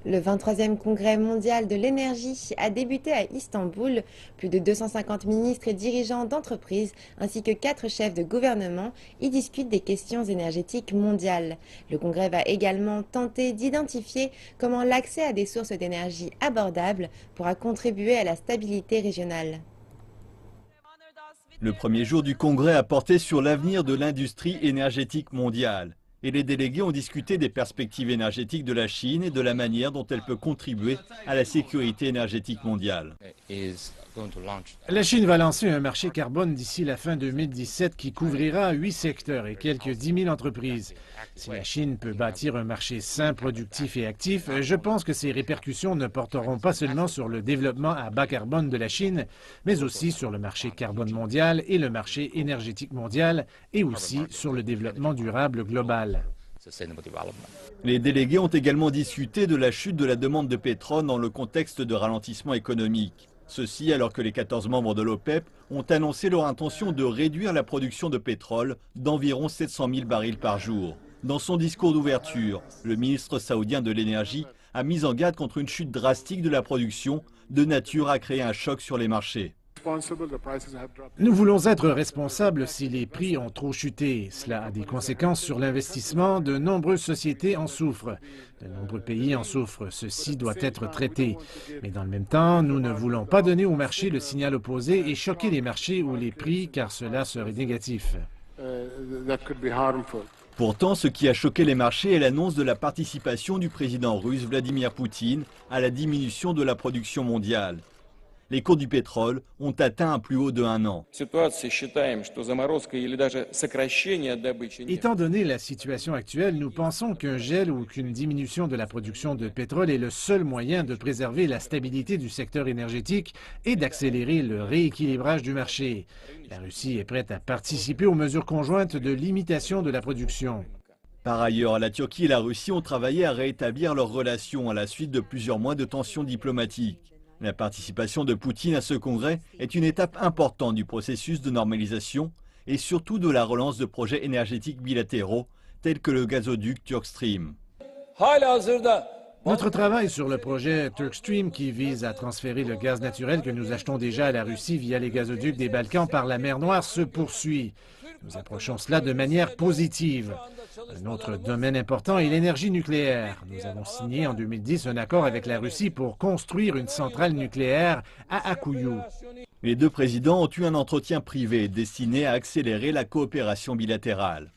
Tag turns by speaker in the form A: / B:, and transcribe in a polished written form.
A: Le 23e congrès mondial de l'énergie a débuté à Istanbul. Plus de 250 ministres et dirigeants d'entreprises ainsi que 4 chefs de gouvernement y discutent des questions énergétiques mondiales. Le congrès va également tenter d'identifier comment l'accès à des sources d'énergie abordables pourra contribuer à la stabilité régionale.
B: Le premier jour du congrès a porté sur l'avenir de l'industrie énergétique mondiale. Et les délégués ont discuté des perspectives énergétiques de la Chine et de la manière dont elle peut contribuer à la sécurité énergétique mondiale.
C: La Chine va lancer un marché carbone d'ici la fin 2017 qui couvrira 8 secteurs et quelques 10 000 entreprises. Si la Chine peut bâtir un marché sain, productif et actif, je pense que ces répercussions ne porteront pas seulement sur le développement à bas carbone de la Chine, mais aussi sur le marché carbone mondial et le marché énergétique mondial, et aussi sur le développement durable global.
B: Les délégués ont également discuté de la chute de la demande de pétrole dans le contexte de ralentissement économique. Ceci alors que les 14 membres de l'OPEP ont annoncé leur intention de réduire la production de pétrole d'environ 700 000 barils par jour. Dans son discours d'ouverture, le ministre saoudien de l'énergie a mis en garde contre une chute drastique de la production de nature à créer un choc sur les marchés.
C: Nous voulons être responsables si les prix ont trop chuté. Cela a des conséquences sur l'investissement. De nombreuses sociétés en souffrent. De nombreux pays en souffrent. Ceci doit être traité. Mais dans le même temps, nous ne voulons pas donner au marché le signal opposé et choquer les marchés ou les prix, car cela serait négatif.
B: Pourtant, ce qui a choqué les marchés est l'annonce de la participation du président russe Vladimir Poutine à la diminution de la production mondiale. Les cours du pétrole ont atteint un plus haut de 1 an.
C: Étant donné la situation actuelle, nous pensons qu'un gel ou qu'une diminution de la production de pétrole est le seul moyen de préserver la stabilité du secteur énergétique et d'accélérer le rééquilibrage du marché. La Russie est prête à participer aux mesures conjointes de limitation de la production.
B: Par ailleurs, la Turquie et la Russie ont travaillé à rétablir leurs relations à la suite de plusieurs mois de tensions diplomatiques. La participation de Poutine à ce congrès est une étape importante du processus de normalisation et surtout de la relance de projets énergétiques bilatéraux tels que le gazoduc Turk Stream.
C: Notre travail sur le projet Turk Stream qui vise à transférer le gaz naturel que nous achetons déjà à la Russie via les gazoducs des Balkans par la mer Noire se poursuit. Nous approchons cela de manière positive. Un autre domaine important est l'énergie nucléaire. Nous avons signé en 2010 un accord avec la Russie pour construire une centrale nucléaire à Akkuyu.
B: Les deux présidents ont eu un entretien privé destiné à accélérer la coopération bilatérale.